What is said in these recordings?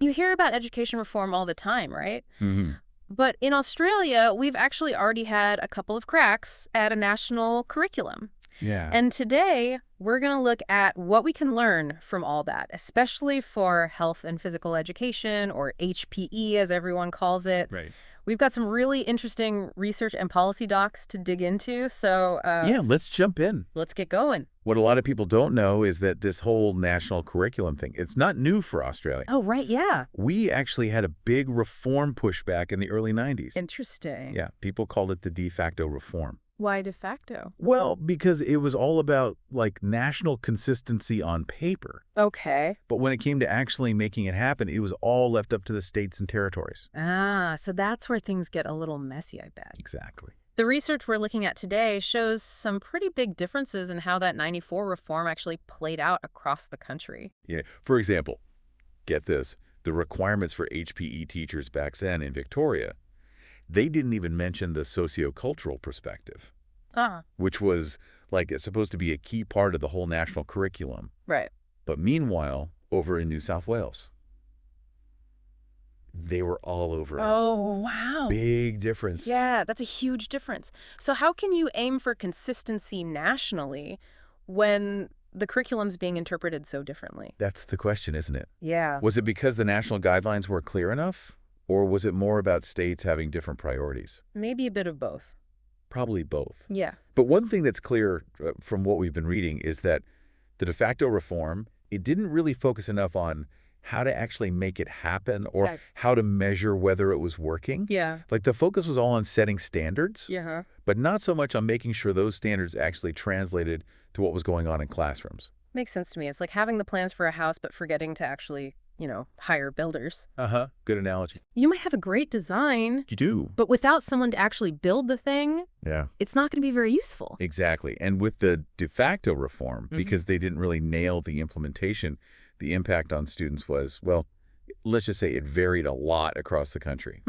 You hear about education reform all the time, right? Hmm. But in Australia, we've actually already had a couple of cracks at a national curriculum. Yeah. And today, we're going to look at what we can learn from all that, especially for health and physical education, or HPE as everyone calls it. Right. We've got some really interesting research and policy docs to dig into, so Yeah, let's jump in. let's get going. What a lot of people don't know is that this whole national curriculum thing, it's not new for Australia. Oh, right, yeah. We actually had a big reform pushback in the early 90s. Interesting. Yeah, people called it the de facto reform. Why de facto? Well, because it was all about, like, national consistency on paper. Okay. But when it came to actually making it happen, it was all left up to the states and territories. Ah, so that's where things get a little messy, I bet. Exactly. The research we're looking at today shows some pretty big differences in how that 94 reform actually played out across the country. Yeah. For example, get this, the requirements for HPE teachers back then in Victoria, they didn't even mention the sociocultural perspective, Ah, which was, like, it's supposed to be a key part of the whole national curriculum. right. But meanwhile, over in New South Wales, they were all over it. Oh, wow. Big difference. Yeah, that's a huge difference. So how can you aim for consistency nationally when the curriculum's being interpreted so differently? That's the question, isn't it? Yeah. Was it because the national guidelines were clear enough? Or was it more about states having different priorities? Maybe a bit of both. Probably both. Yeah. But one thing that's clear from what we've been reading is that the de facto reform, it didn't really focus enough on how to actually make it happen or Yeah. how to measure whether it was working. Yeah. Like, the focus was all on setting standards, Yeah. but not so much on making sure those standards actually translated to what was going on in classrooms. Makes sense to me. It's like having the plans for a house, but forgetting to actually, hire builders. Uh-huh. Good analogy. You might have a great design, You do. but without someone to actually build the thing, Yeah. it's not going to be very useful. Exactly. And with the de facto reform, Mhm. because they didn't really nail the implementation, the impact on students was, well, let's just say it varied a lot across the country.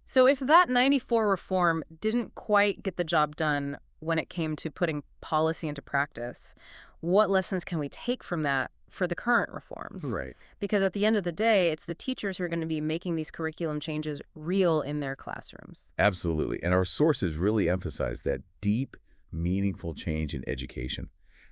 So if that 94 reform didn't quite get the job done when it came to putting policy into practice, what lessons can we take from that for the current reforms? Right. Because at the end of the day, it's the teachers who are going to be making these curriculum changes real in their classrooms. Absolutely. And our sources really emphasize that deep, meaningful change in education.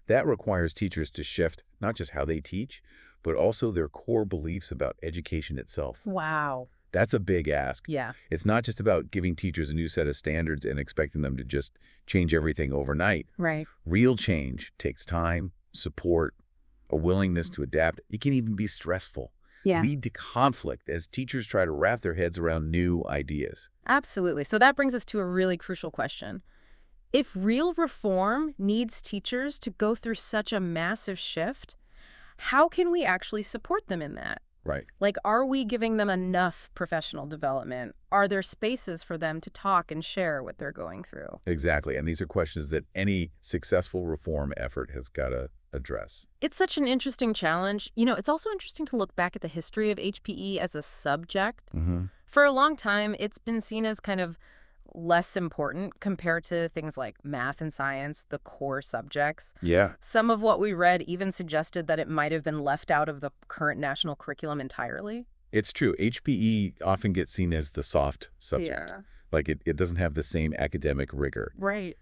That requires teachers to shift not just how they teach, but also their core beliefs about education itself. Wow. That's a big ask. Yeah. It's not just about giving teachers a new set of standards and expecting them to just change everything overnight. Right. Real change takes time, support, a willingness to adapt. It can even be stressful, Yeah. lead to conflict as teachers try to wrap their heads around new ideas. Absolutely. So that brings us to a really crucial question. If real reform needs teachers to go through such a massive shift, how can we actually support them in that? Right. Like, are we giving them enough professional development? Are there spaces for them to talk and share what they're going through? Exactly. And these are questions that any successful reform effort has got to address. It's such an interesting challenge. It's also interesting to look back at the history of HPE as a subject. Mm-hmm. For a long time, it's been seen as kind of less important compared to things like math and science, the core subjects. Yeah. Some of what we read even suggested that it might have been left out of the current national curriculum entirely. It's true. HPE often gets seen as the soft subject. Yeah. Like, it doesn't have the same academic rigor. Right.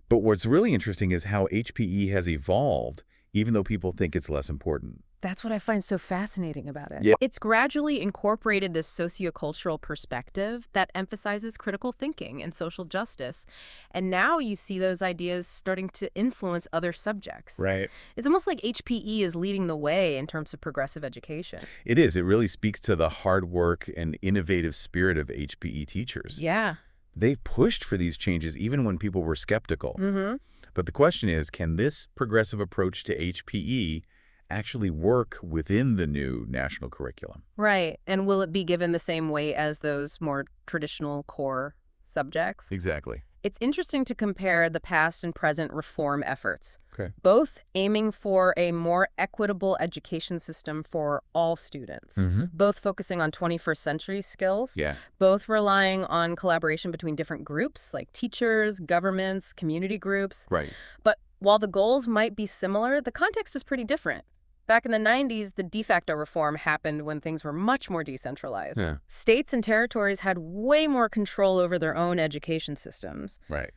But what's really interesting is how HPE has evolved, even though people think it's less important. That's what I find so fascinating about it. Yeah. It's gradually incorporated this sociocultural perspective that emphasizes critical thinking and social justice. And now you see those ideas starting to influence other subjects. Right. It's almost like HPE is leading the way in terms of progressive education. It is. It really speaks to the hard work and innovative spirit of HPE teachers. Yeah. They've pushed for these changes even when people were skeptical. Mm-hmm. But the question is, can this progressive approach to HPE actually work within the new national curriculum? Right. And will it be given the same weight as those more traditional core subjects? Exactly. It's interesting to compare the past and present reform efforts, Okay. both aiming for a more equitable education system for all students, Mm-hmm. both focusing on 21st century skills, Yeah. both relying on collaboration between different groups like teachers, governments, community groups. Right. But while the goals might be similar, the context is pretty different. Back in the 90s, the de facto reform happened when things were much more decentralized. Yeah. States and territories had way more control over their own education systems. Right.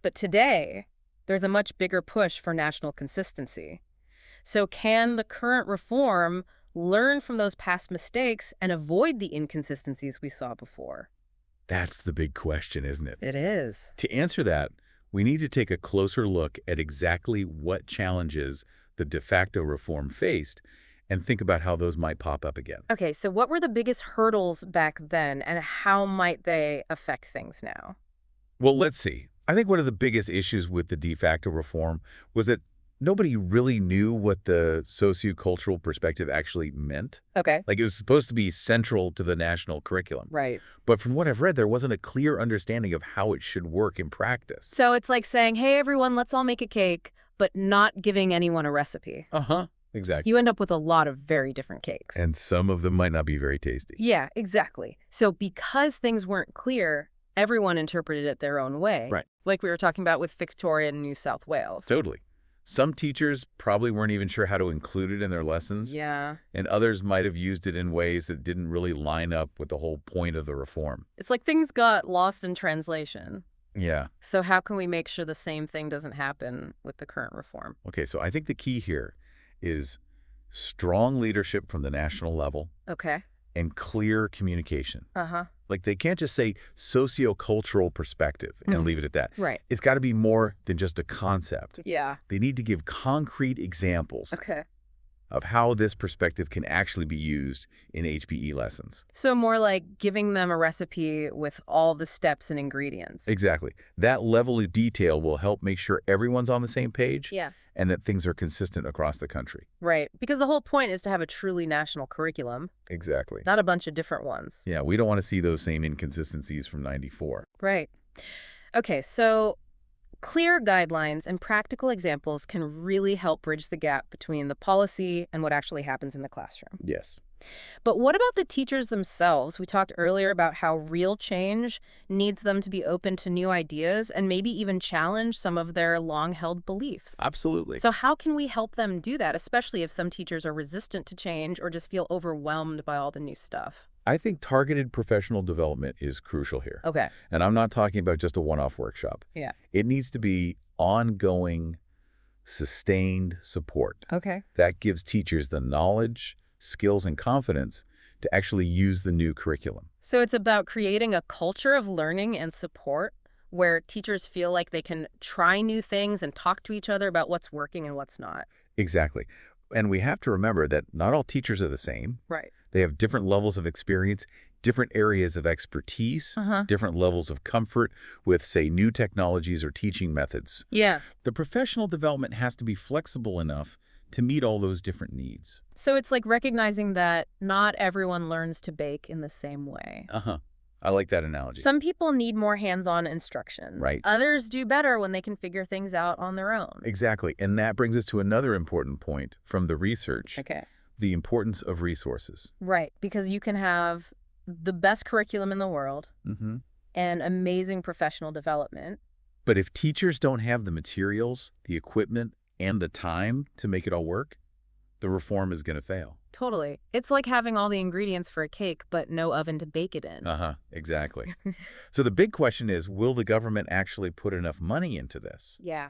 But today, there's a much bigger push for national consistency. So can the current reform learn from those past mistakes and avoid the inconsistencies we saw before? That's the big question, isn't it? It is. To answer that, we need to take a closer look at exactly what challenges the de facto reform faced and think about how those might pop up again. Okay, so what were the biggest hurdles back then, and how might they affect things now? Well, let's see. I think one of the biggest issues with the de facto reform was that nobody really knew what the sociocultural perspective actually meant. Okay. Like, it was supposed to be central to the national curriculum. Right. But from what I've read, there wasn't a clear understanding of how it should work in practice. So it's like saying, hey, everyone, let's all make a cake, but not giving anyone a recipe. Uh-huh. Exactly. You end up with a lot of very different cakes. And some of them might not be very tasty. Yeah, exactly. So because things weren't clear, everyone interpreted it their own way. Right. Like we were talking about with Victoria and New South Wales. Totally. Some teachers probably weren't even sure how to include it in their lessons. Yeah. And others might have used it in ways that didn't really line up with the whole point of the reform. It's like things got lost in translation. Yeah. So how can we make sure the same thing doesn't happen with the current reform? Okay, so I think the key here is strong leadership from the national level Okay. and clear communication. Uh-huh. Like, they can't just say sociocultural perspective and leave it at that. Right. It's got to be more than just a concept. Yeah. They need to give concrete examples Okay. of how this perspective can actually be used in HPE lessons. So more like giving them a recipe with all the steps and ingredients. Exactly. That level of detail will help make sure everyone's on the same page Yeah. and that things are consistent across the country. Right. Because the whole point is to have a truly national curriculum, Exactly. not a bunch of different ones. Yeah, we don't want to see those same inconsistencies from '94. Right. Okay, so clear guidelines and practical examples can really help bridge the gap between the policy and what actually happens in the classroom. Yes. But what about the teachers themselves? We talked earlier about how real change needs them to be open to new ideas and maybe even challenge some of their long-held beliefs. Absolutely. So how can we help them do that, especially if some teachers are resistant to change or just feel overwhelmed by all the new stuff? I think targeted professional development is crucial here. Okay. And I'm not talking about just a one-off workshop. Yeah. It needs to be ongoing, sustained support. Okay. That gives teachers the knowledge, skills, and confidence to actually use the new curriculum. So it's about creating a culture of learning and support where teachers feel like they can try new things and talk to each other about what's working and what's not. Exactly. And we have to remember that not all teachers are the same. Right. They have different levels of experience, different areas of expertise, different levels of comfort with, say, new technologies or teaching methods. Yeah. The professional development has to be flexible enough to meet all those different needs. So it's like recognizing that not everyone learns to bake in the same way. Uh-huh. I like that analogy. Some people need more hands-on instruction. Right. Others do better when they can figure things out on their own. Exactly. And that brings us to another important point from the research, Okay. the importance of resources. Right. Because you can have the best curriculum in the world Mm-hmm. and amazing professional development. But if teachers don't have the materials, the equipment, and the time to make it all work, the reform is going to fail. Totally. It's like having all the ingredients for a cake, but no oven to bake it in. Uh-huh, exactly. So the big question is, will the government actually put enough money into this? Yeah.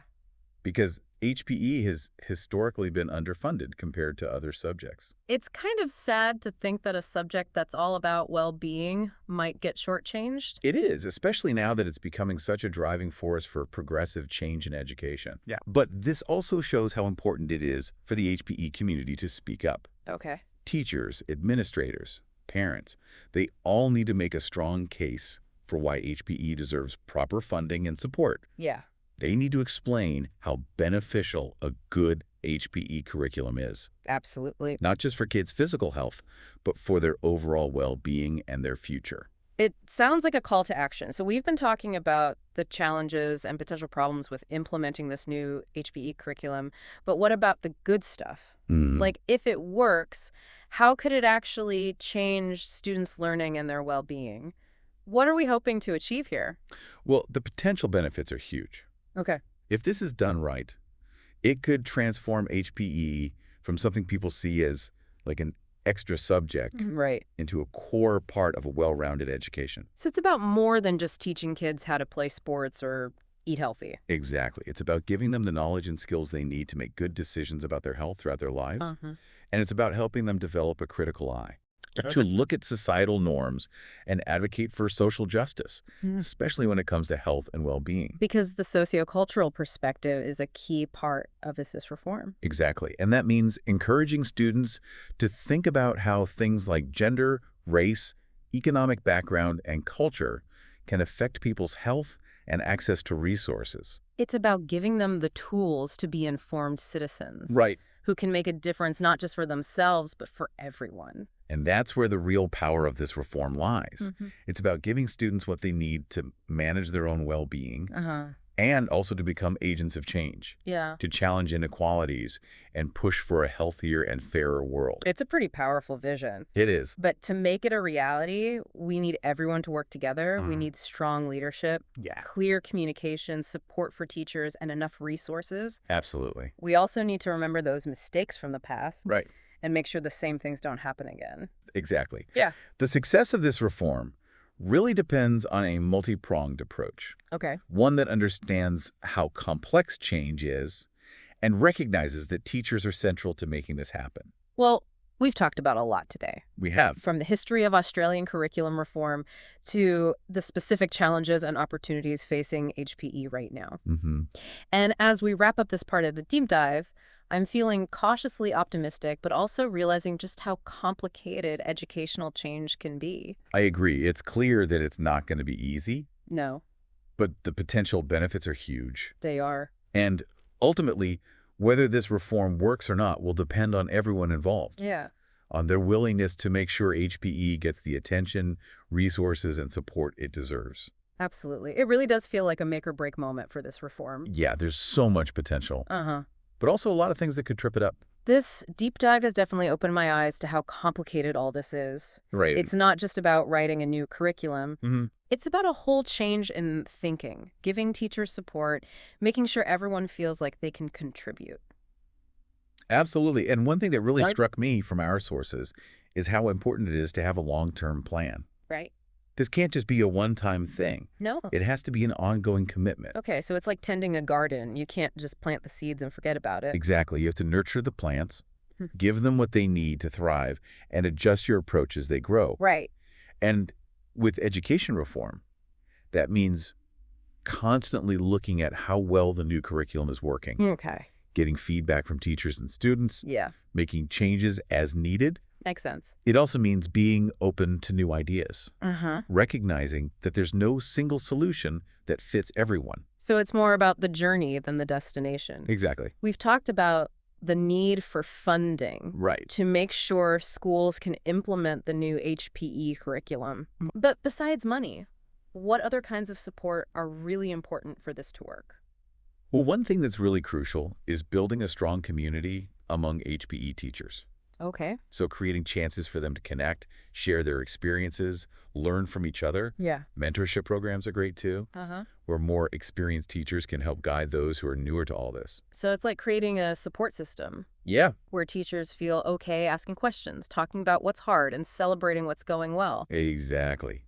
Because HPE has historically been underfunded compared to other subjects. It's kind of sad to think that a subject that's all about well-being might get shortchanged. It is, especially now that it's becoming such a driving force for progressive change in education. Yeah. But this also shows how important it is for the HPE community to speak up. Okay. Teachers, administrators, parents, they all need to make a strong case for why HPE deserves proper funding and support. Yeah. They need to explain how beneficial a good HPE curriculum is, Absolutely. not just for kids' physical health, but for their overall well-being and their future. It sounds like a call to action. So we've been talking about the challenges and potential problems with implementing this new HPE curriculum, but what about the good stuff? Like, if it works, how could it actually change students' learning and their well-being? What are we hoping to achieve here? Well, the potential benefits are huge. Okay. If this is done right, it could transform HPE from something people see as like an extra subject Right. into a core part of a well-rounded education. So it's about more than just teaching kids how to play sports or eat healthy. Exactly. It's about giving them the knowledge and skills they need to make good decisions about their health throughout their lives. And it's about helping them develop a critical eye to look at societal norms and advocate for social justice, especially when it comes to health and well-being. Because the sociocultural perspective is a key part of this reform. Exactly. And that means encouraging students to think about how things like gender, race, economic background, and culture can affect people's health and access to resources. It's about giving them the tools to be informed citizens. Right. Who can make a difference not just for themselves, but for everyone. And that's where the real power of this reform lies. It's about giving students what they need to manage their own well-being and also to become agents of change, to challenge inequalities and push for a healthier and fairer world. It's a pretty powerful vision. It is. But to make it a reality, we need everyone to work together. We need strong leadership, clear communication, support for teachers, and enough resources. Absolutely. We also need to remember those mistakes from the past. Right. And make sure the same things don't happen again. Exactly. Yeah. The success of this reform really depends on a multi-pronged approach. Okay. One that understands how complex change is and recognizes that teachers are central to making this happen. Well, we've talked about a lot today. We have. From the history of Australian curriculum reform to the specific challenges and opportunities facing HPE right now. And as we wrap up this part of the deep dive, I'm feeling cautiously optimistic, but also realizing just how complicated educational change can be. I agree. It's clear that it's not going to be easy. No. But the potential benefits are huge. They are. And ultimately, whether this reform works or not will depend on everyone involved. Yeah. On their willingness to make sure HPE gets the attention, resources, and support it deserves. Absolutely. It really does feel like a make or break moment for this reform. Yeah, there's so much potential. But also a lot of things that could trip it up. This deep dive has definitely opened my eyes to how complicated all this is. Right. It's not just about writing a new curriculum. It's about a whole change in thinking, giving teachers support, making sure everyone feels like they can contribute. Absolutely. And one thing that really struck me from our sources is how important it is to have a long-term plan. Right. This can't just be a one-time thing. No. It has to be an ongoing commitment. Okay, so it's like tending a garden. You can't just plant the seeds and forget about it. Exactly. You have to nurture the plants, give them what they need to thrive, and adjust your approach as they grow. Right. And with education reform, that means constantly looking at how well the new curriculum is working. Okay. Getting feedback from teachers and students. Yeah. Making changes as needed. Makes sense. It also means being open to new ideas. Recognizing that there's no single solution that fits everyone. So it's more about the journey than the destination. Exactly. We've talked about the need for funding. Right. To make sure schools can implement the new HPE curriculum. But besides money, what other kinds of support are really important for this to work? Well, one thing that's really crucial is building a strong community among HPE teachers. Okay. So creating chances for them to connect, share their experiences, learn from each other. Yeah. Mentorship programs are great too, where more experienced teachers can help guide those who are newer to all this. So it's like creating a support system. Yeah. Where teachers feel okay asking questions, talking about what's hard, and celebrating what's going well. Exactly.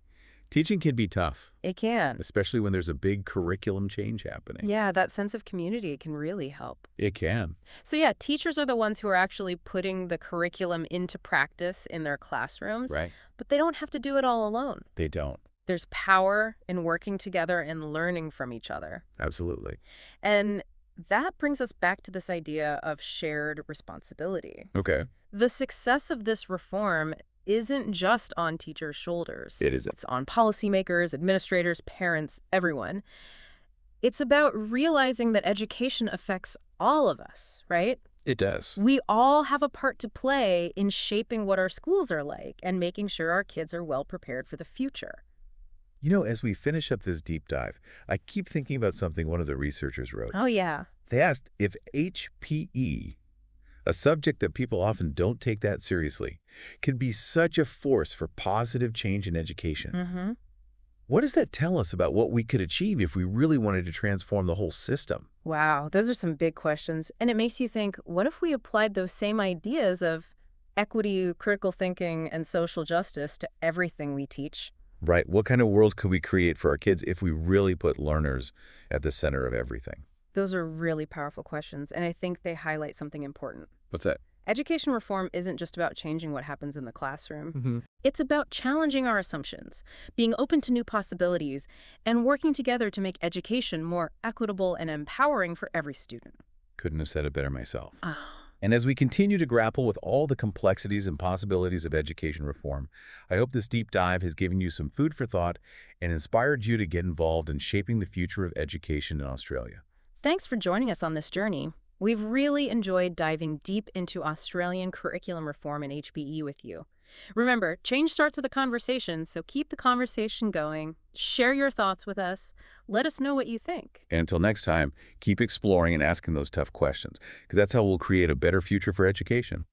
Teaching can be tough. It can. Especially when there's a big curriculum change happening. Yeah, that sense of community can really help. It can. So yeah, teachers are the ones who are actually putting the curriculum into practice in their classrooms. Right. But they don't have to do it all alone. They don't. There's power in working together and learning from each other. Absolutely. And that brings us back to this idea of shared responsibility. Okay. The success of this reform isn't just on teachers' shoulders. It isn't. It's on policymakers, administrators, parents, everyone. It's about realizing that education affects all of us, right? It does. We all have a part to play in shaping what our schools are like and making sure our kids are well prepared for the future. You know, as we finish up this deep dive, I keep thinking about something one of the researchers wrote. Oh, yeah. They asked if HPE, a subject that people often don't take that seriously, can be such a force for positive change in education. What does that tell us about what we could achieve if we really wanted to transform the whole system? Wow, those are some big questions. And it makes you think, what if we applied those same ideas of equity, critical thinking, and social justice to everything we teach? Right. What kind of world could we create for our kids if we really put learners at the center of everything? Those are really powerful questions, and I think they highlight something important. What's that? Education reform isn't just about changing what happens in the classroom. Mm-hmm. It's about challenging our assumptions, being open to new possibilities, and working together to make education more equitable and empowering for every student. Couldn't have said it better myself. Ah. And as we continue to grapple with all the complexities and possibilities of education reform, I hope this deep dive has given you some food for thought and inspired you to get involved in shaping the future of education in Australia. Thanks for joining us on this journey. We've really enjoyed diving deep into Australian curriculum reform and HBE with you. Remember, change starts with a conversation, so keep the conversation going. Share your thoughts with us. Let us know what you think. And until next time, keep exploring and asking those tough questions, because that's how we'll create a better future for education.